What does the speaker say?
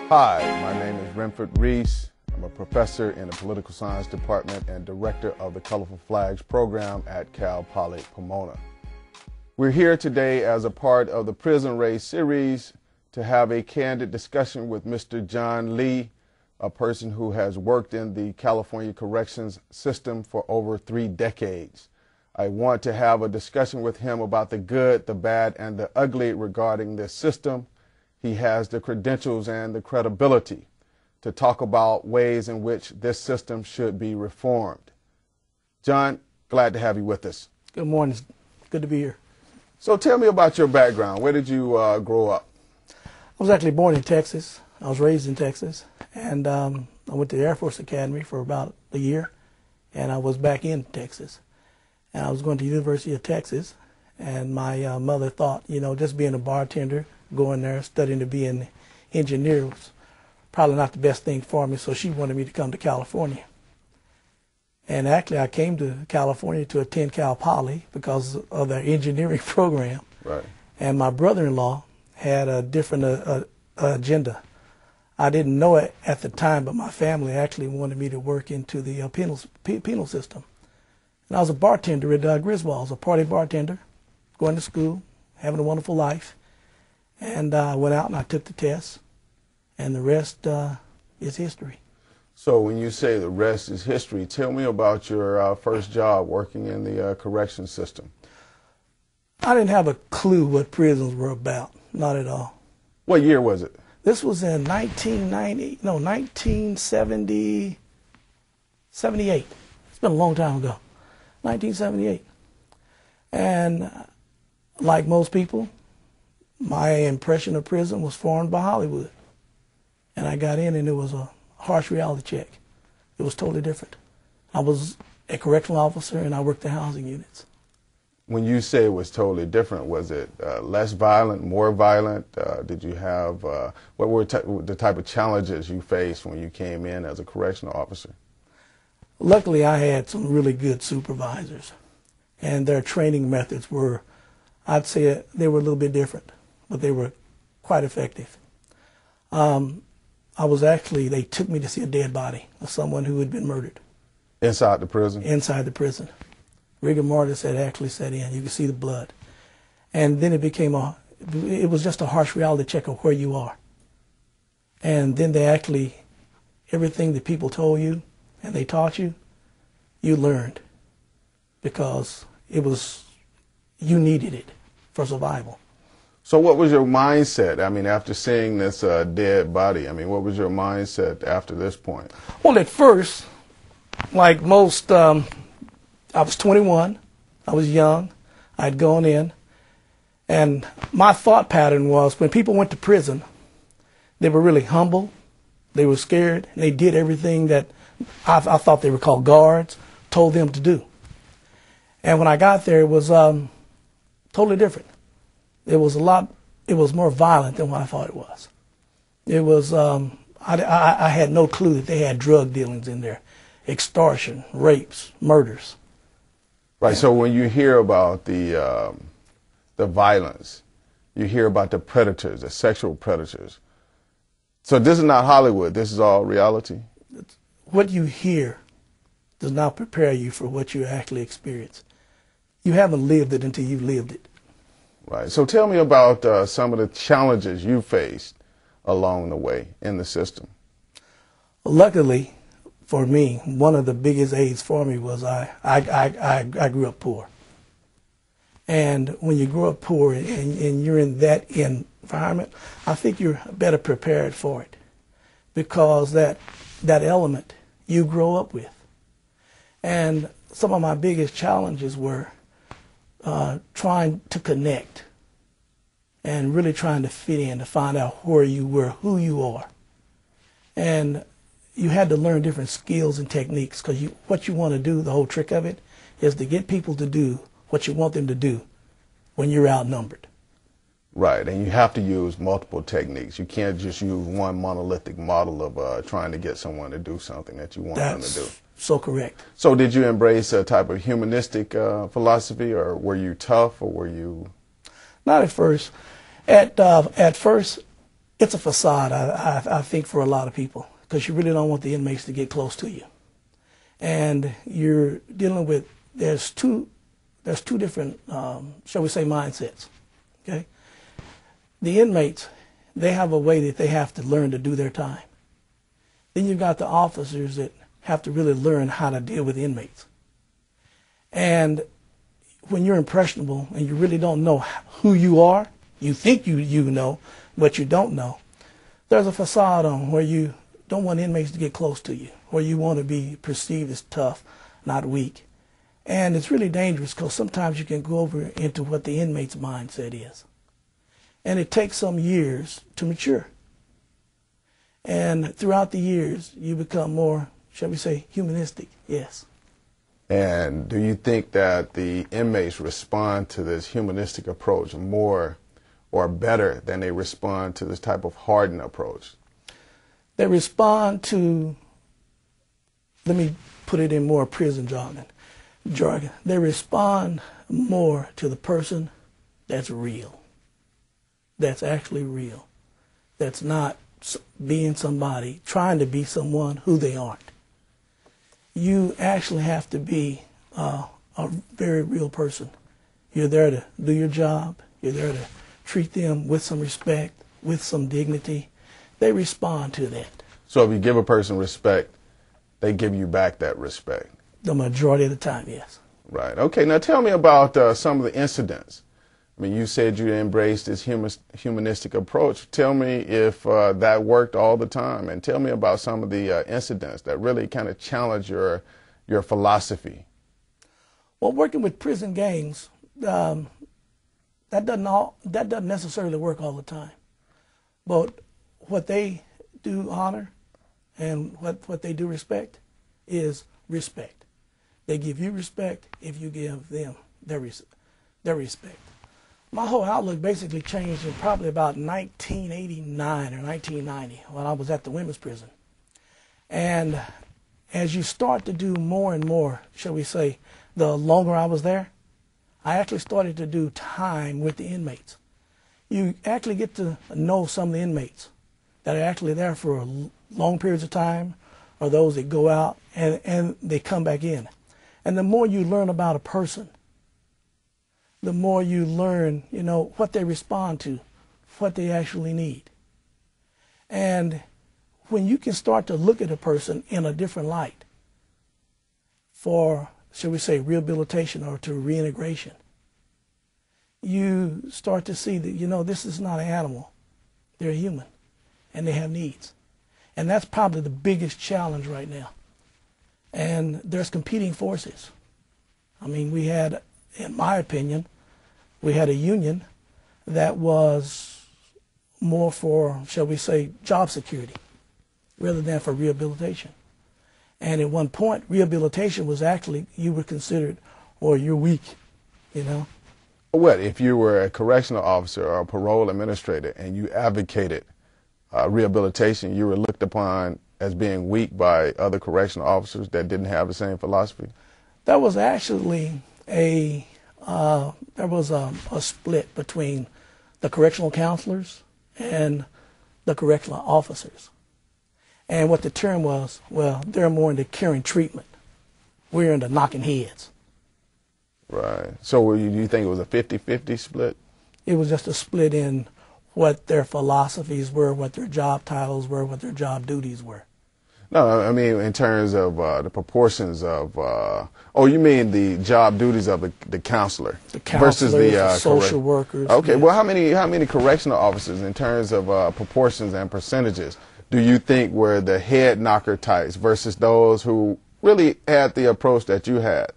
Hi, my name is Renford Reese. I'm a professor in the political science department and director of the Colorful Flags program at Cal Poly Pomona. We're here today as a part of the Prison Race series to have a candid discussion with Mr. John Lee, a person who has worked in the California corrections system for over 3 decades. I want to have a discussion with him about the good, the bad, and the ugly regarding this system. He has the credentials and the credibility to talk about ways in which this system should be reformed. John, glad to have you with us. Good morning. It's good to be here. So tell me about your background. Where did you grow up? I was actually born in Texas. I was raised in Texas, and I went to the Air Force Academy for about a year, and I was back in Texas. And I was going to the University of Texas, and my mother thought, just being a bartender, going there, studying to be an engineer was probably not the best thing for me, so she wanted me to come to California. And actually, I came to California to attend Cal Poly because of their engineering program. Right. And my brother-in-law had a different agenda. I didn't know it at the time, but my family actually wanted me to work into the penal system. And I was a bartender at Griswold. I was a party bartender, going to school, having a wonderful life. And I went out and I took the test, and the rest is history. So when you say the rest is history, tell me about your first job working in the correction system. I didn't have a clue what prisons were about, not at all. What year was it? This was in 1978. It's been a long time ago, 1978. And like most people, my impression of prison was formed by Hollywood. And I got in and it was a harsh reality check. It was totally different. I was a correctional officer and I worked the housing units. When you say it was totally different, was it less violent, more violent? Did you have, what were the type of challenges you faced when you came in as a correctional officer? Luckily, I had some really good supervisors, and their training methods were, I'd say they were a little bit different, but they were quite effective. They took me to see a dead body of someone who had been murdered. Inside the prison? Inside the prison. Rigor mortis had actually set in. You could see the blood. And then it was just a harsh reality check of where you are. And then everything that people told you and they taught you, you learned because you needed it for survival. So what was your mindset? I mean, after seeing this dead body, what was your mindset after this point? Well, at first, like most, I was 21. I was young. I'd gone in. And my thought pattern was when people went to prison, they were really humble. They were scared. And they did everything that I thought they were called guards, told them to do. And when I got there, it was totally different. It was more violent than what I thought it was. It was, I had no clue that they had drug dealings in there, extortion, rapes, murders. Right, so when you hear about the violence, you hear about the predators, the sexual predators. So this is not Hollywood, this is all reality? What you hear does not prepare you for what you actually experience. You haven't lived it until you've lived it. Right. So tell me about some of the challenges you faced along the way in the system. Luckily for me, one of the biggest aids for me was I grew up poor. And when you grow up poor and you're in that environment, I think you're better prepared for it because that element you grow up with. And some of my biggest challenges were trying to connect and really trying to fit in, to find out where you were, who you are. And you had to learn different skills and techniques because what you want to do, the whole trick of it, is to get people to do what you want them to do when you're outnumbered. Right, and you have to use multiple techniques. You can't just use one monolithic model of trying to get someone to do something that you want them to do. So correct. So did you embrace a type of humanistic philosophy, or were you tough, or were you? Not at first. At first, It's a facade, I think, for a lot of people, because you really don't want the inmates to get close to you. And you're dealing with, there's two different, shall we say, mindsets, okay? The inmates, they have a way that they have to learn to do their time. Then you've got the officers that have to really learn how to deal with inmates. And when you're impressionable and you really don't know who you are, you think you know, but you don't know, there's a facade on where you don't want inmates to get close to you, where you want to be perceived as tough, not weak. And it's really dangerous because sometimes you can go over into what the inmate's mindset is. And it takes some years to mature. And throughout the years, you become more, shall we say, humanistic, yes. And do you think that the inmates respond to this humanistic approach more or better than they respond to this type of hardened approach? They respond to, let me put it in more prison jargon. They respond more to the person that's real, that's actually real, that's not being somebody, trying to be someone who they aren't. You actually have to be a very real person. You're there to do your job. You're there to treat them with some respect, with some dignity. They respond to that. So if you give a person respect, they give you back that respect? The majority of the time, yes. Right. Okay, now tell me about some of the incidents. I mean, you said you embraced this humanistic approach. Tell me if that worked all the time, and tell me about some of the incidents that really kind of challenge your philosophy. Well, working with prison gangs, that doesn't necessarily work all the time. But what they do honor and what they do respect is respect. They give you respect if you give them their respect. My whole outlook basically changed in probably about 1989 or 1990 when I was at the women's prison. And as you start to do more and more, shall we say, the longer I was there, I actually started to do time with the inmates. You actually get to know some of the inmates that are actually there for long periods of time, or those that go out and they come back in. And the more you learn about a person, the more you learn, what they respond to, what they actually need. And when you can start to look at a person in a different light for, shall we say, rehabilitation or to reintegration, you start to see that, this is not an animal. They're human, and they have needs. And that's probably the biggest challenge right now. And there's competing forces. I mean, we had, in my opinion, we had a union that was more for, shall we say, job security rather than for rehabilitation. And at one point, rehabilitation was actually, you were considered, or you're weak, What, if you were a correctional officer or a parole administrator and you advocated rehabilitation, you were looked upon as being weak by other correctional officers that didn't have the same philosophy? That was actually a split between the correctional counselors and the correctional officers. And what the term was, well, they're more into caring treatment. We're into knocking heads. Right. So do you think it was a 50-50 split? It was just a split in what their philosophies were, what their job titles were, what their job duties were. No, I mean in terms of the proportions of, you mean the job duties of the counselor? The counselors, versus the social workers. Okay, yes. Well, how many correctional officers in terms of proportions and percentages do you think were the head knocker types versus those who really had the approach that you had?